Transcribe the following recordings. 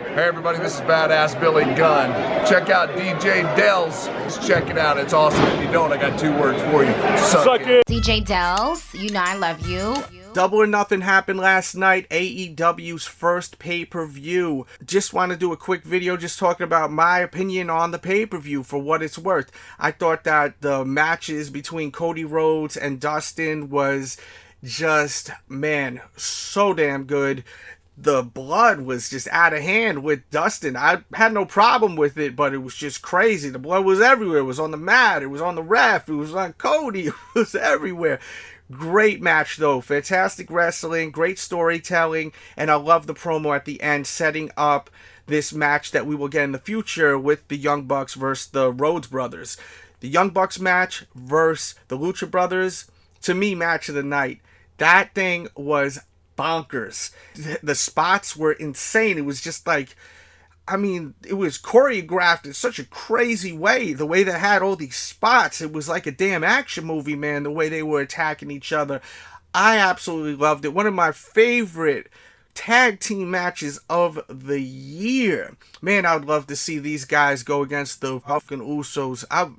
Hey everybody, this is Badass Billy Gunn. Check out DJ Delz. Just check it out. It's awesome. If you don't, I got 2 words for you. Suck it. DJ Delz, you know I love you. Double or Nothing happened last night, AEW's first pay-per-view. Just want to do a quick video just talking about my opinion on the pay-per-view for what it's worth. I thought that the matches between Cody Rhodes and Dustin was just, man, so damn good. The blood was just out of hand with Dustin. I had no problem with it, but it was just crazy. The blood was everywhere. It was on the mat. It was on the ref. It was on Cody. It was everywhere. Great match, though. Fantastic wrestling. Great storytelling. And I love the promo at the end setting up this match that we will get in the future with the Young Bucks versus the Rhodes Brothers. The Young Bucks match versus the Lucha Brothers, to me, match of the night. That thing was bonkers. The spots were insane. It was just like, I mean, it was choreographed in such a crazy way. The way they had all these spots, it was like a damn action movie, man, the way they were attacking each other. I absolutely loved it. One of my favorite tag team matches of the year. Man, I would love to see these guys go against the fucking Usos. I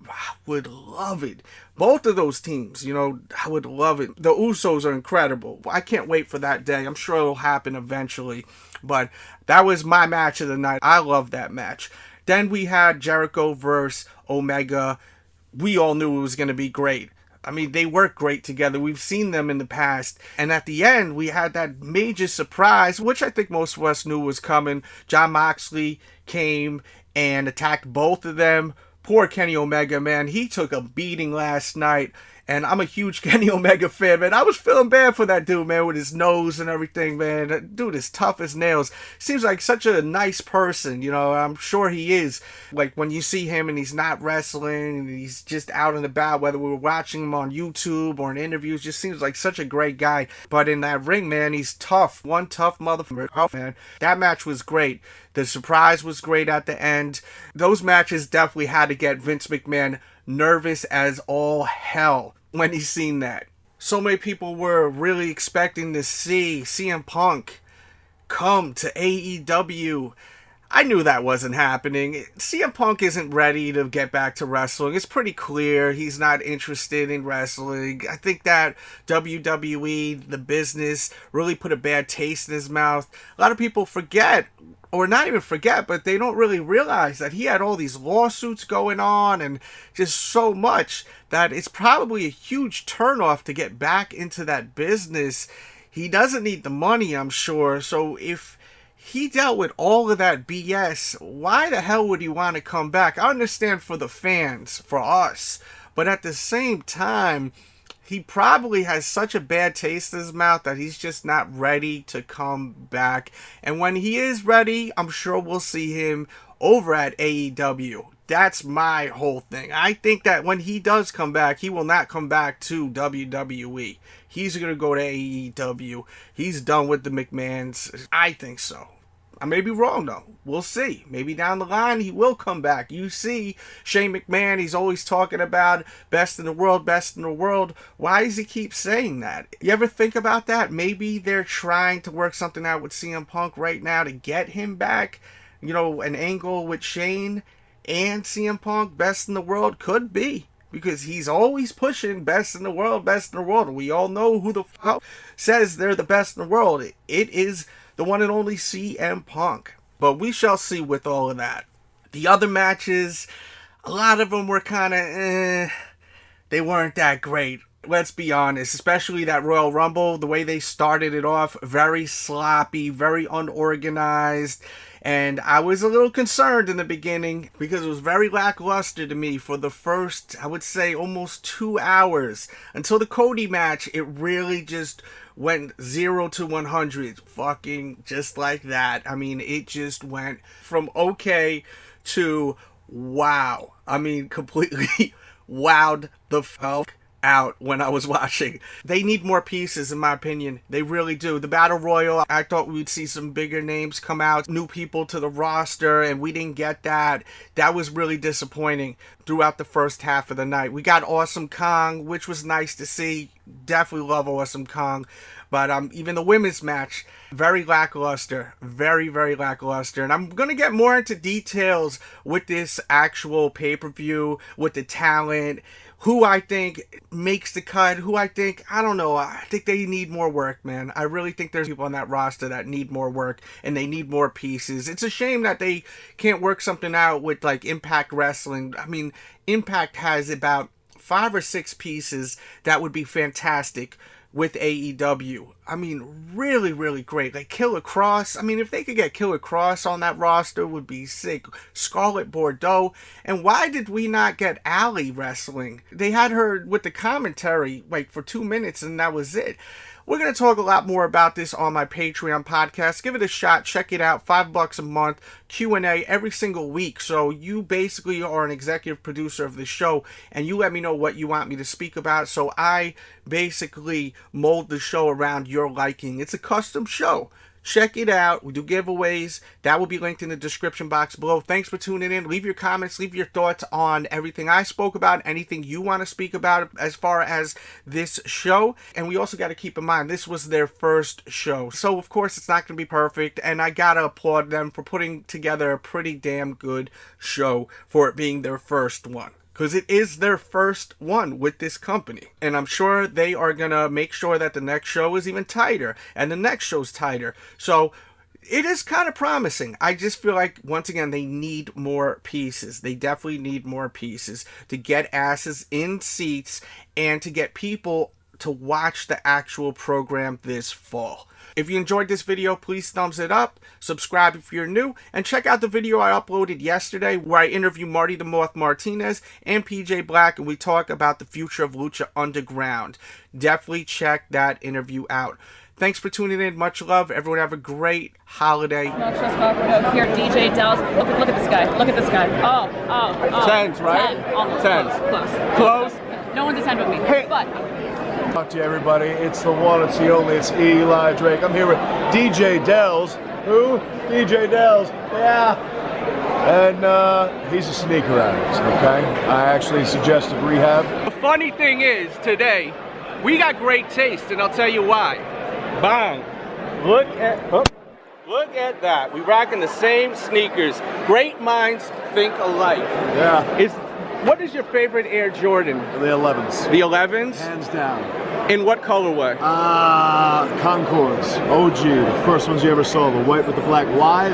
would love it. Both of those teams, you know, I would love it. The Usos are incredible. I can't wait for that day. I'm sure it'll happen eventually. But that was my match of the night. I love that match. Then we had Jericho versus Omega. We all knew it was going to be great. I mean, they work great together. We've seen them in the past. And at the end, we had that major surprise, which I think most of us knew was coming. Jon Moxley came and attacked both of them. Poor Kenny Omega, man. He took a beating last night. And I'm a huge Kenny Omega fan, man. I was feeling bad for that dude, man, with his nose and everything, man. That dude is tough as nails. Seems like such a nice person, you know. I'm sure he is. Like, when you see him and he's not wrestling and he's just out and about, whether we were watching him on YouTube or in interviews, just seems like such a great guy. But in that ring, man, he's tough. One tough motherfucker, man. That match was great. The surprise was great at the end. Those matches definitely had to get Vince McMahon nervous as all hell when he seen that. So many people were really expecting to see CM Punk come to AEW. I knew that wasn't happening. CM Punk isn't ready to get back to wrestling. It's pretty clear he's not interested in wrestling. I think that WWE, the business, really put a bad taste in his mouth. A lot of people forget, or not even forget, but they don't really realize that he had all these lawsuits going on and just so much that it's probably a huge turnoff to get back into that business. He doesn't need the money, I'm sure. So if he dealt with all of that BS, why the hell would he want to come back? I understand for the fans, for us, but at the same time, he probably has such a bad taste in his mouth that he's just not ready to come back. And when he is ready, I'm sure we'll see him over at AEW. That's my whole thing. I think that when he does come back, he will not come back to WWE. He's going to go to AEW. He's done with the McMahons. I think so. I may be wrong, though. We'll see. Maybe down the line, he will come back. You see Shane McMahon, he's always talking about best in the world, best in the world. Why does he keep saying that? You ever think about that? Maybe they're trying to work something out with CM Punk right now to get him back. You know, an angle with Shane and CM Punk, best in the world, could be. Because he's always pushing best in the world, best in the world. And we all know who the fuck says they're the best in the world. It is the one and only CM Punk. But we shall see with all of that. The other matches, a lot of them were kind of, they weren't that great. Let's be honest, especially that Royal Rumble, the way they started it off, very sloppy, very unorganized. And I was a little concerned in the beginning because it was very lackluster to me for the first, I would say, almost 2 hours. Until the Cody match, it really just went 0 to 100. Fucking just like that. I mean, it just went from okay to wow. I mean, completely wowed the fuck out when I was watching. They need more pieces, in my opinion. They really do. The Battle Royal, I thought we'd see some bigger names come out, new people to the roster, and we didn't get that. That was really disappointing throughout the first half of the night. We got Awesome Kong, which was nice to see. Definitely love Awesome Kong. But even the women's match, very lackluster. Very, very lackluster. And I'm going to get more into details with this actual pay-per-view, with the talent, who I think makes the cut, who I think, I don't know, I think they need more work, man. I really think there's people on that roster that need more work, and they need more pieces. It's a shame that they can't work something out with, like, Impact Wrestling. I mean, Impact has about 5 or 6 pieces that would be fantastic with AEW. I mean, really, really great. Like Killer Cross. I mean, if they could get Killer Cross on that roster, would be sick. Scarlett Bordeaux. And why did we not get Allie wrestling? They had her with the commentary, like, for 2 minutes, and that was it. We're going to talk a lot more about this on my Patreon podcast. Give it a shot. Check it out. $5 a month. Q&A every single week. So you basically are an executive producer of the show, and you let me know what you want me to speak about. So I basically mold the show around your liking. It's a custom show. Check it out. We do giveaways. That will be linked in the description box below. Thanks for tuning in. Leave your comments. Leave your thoughts on everything I spoke about. Anything you want to speak about as far as this show. And we also got to keep in mind, this was their first show. So, of course, it's not going to be perfect. And I got to applaud them for putting together a pretty damn good show for it being their first one. Because it is their first one with this company. And I'm sure they are going to make sure that the next show is even tighter. And the next show's tighter. So it is kind of promising. I just feel like, once again, they need more pieces. They definitely need more pieces to get asses in seats and to get people to watch the actual program this fall. If you enjoyed this video, please thumbs it up, subscribe if you're new, and check out the video I uploaded yesterday where I interview Marty the Moth Martinez and PJ Black, and we talk about the future of Lucha Underground. Definitely check that interview out. Thanks for tuning in. Much love. Everyone have a great holiday. Not just awkward out here, DJ Delz. Look at this guy. Look at this guy. Oh. Tens, right? 10. Almost. Tens. Close. No one's a 10 with me. Hey. But Talk to you, everybody. It's the one, it's the only, it's Eli Drake. I'm here with DJ Delz. Who? DJ Delz. Yeah. And he's a sneaker addict, okay? I actually suggested rehab. The funny thing is, today, we got great taste, and I'll tell you why. Bang. Look at that. We rocking the same sneakers. Great minds think alike. Yeah. What is your favorite Air Jordan? The 11s. The 11s? Hands down. In what colorway? Concords. OG. The first ones you ever saw. The white with the black. Why?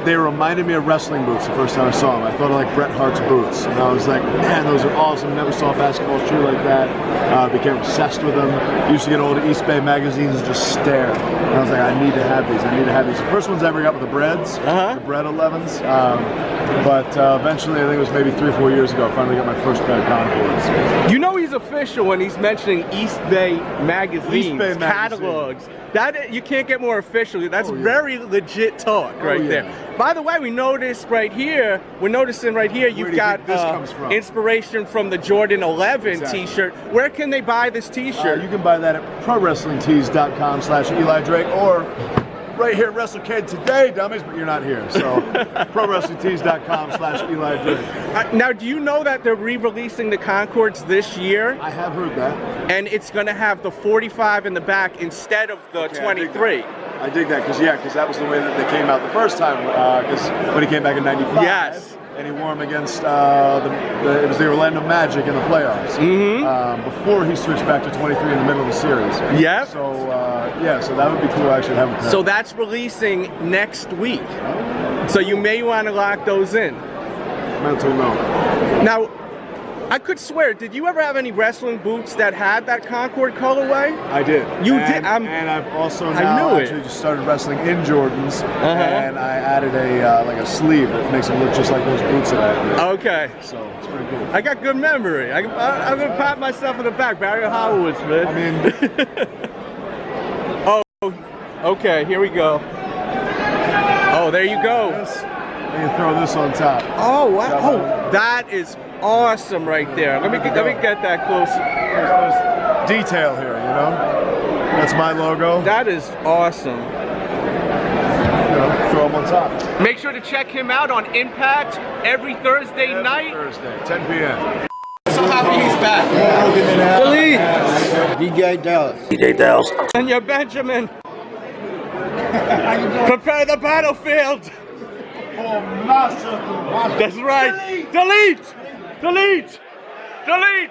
They reminded me of wrestling boots the first time I saw them. I thought of like Bret Hart's boots. And I was like, man, those are awesome. Never saw a basketball shoe like that. Became obsessed with them. Used to get all the East Bay magazines and just stare. And I was like, I need to have these. I need to have these. The first ones I ever got were the Breads. The Bread 11s. But eventually, I think it was maybe 3 or 4 years ago, I finally got my first pair of Concords. You know he's official when he's mentioning East Bay magazines, catalogs. That you can't get more official. That's very legit talk right there. By the way, we noticed right here, we're noticing right here, you've got inspiration from the Jordan 11 t-shirt. Where can they buy this t-shirt? You can buy that at ProWrestlingTees.com/Eli Drake, or right here at WrestleCade today, dummies, but you're not here. So ProWrestlingTees.com/Eli Drake. Now, do you know that they're re-releasing the Concords this year? I have heard that. And it's going to have the 45 in the back instead of the 23. I dig that, because that was the way that they came out the first time, because when he came back in 95. Yes. And he wore them against, it was the Orlando Magic in the playoffs. Before he switched back to 23 in the middle of the series. Yep. So, so that would be cool, actually, to have him. So that's releasing next week. So you may want to lock those in. Mental note. Now, I could swear, did you ever have any wrestling boots that had that Concord colorway? I did. You did? And I've also now actually just started wrestling in Jordans, and I added a like a sleeve that makes them look just like those boots that I had. Okay. So it's pretty cool. I got good memory. I'm going to pat myself in the back. Barry Horowitz, man. I mean... Oh, okay, here we go. Oh, there you go. And you throw this on top. Oh, wow. Oh, that is awesome right there. Let me get that close. There's detail here, you know? That's my logo. That is awesome. You know, throw them on top. Make sure to check him out on Impact every Thursday night. Thursday, 10 p.m. So happy he's back. Delete. DJ Delz. DJ Delz. And your Benjamin. Prepare the battlefield. That's right. Delete. Delete. Delete.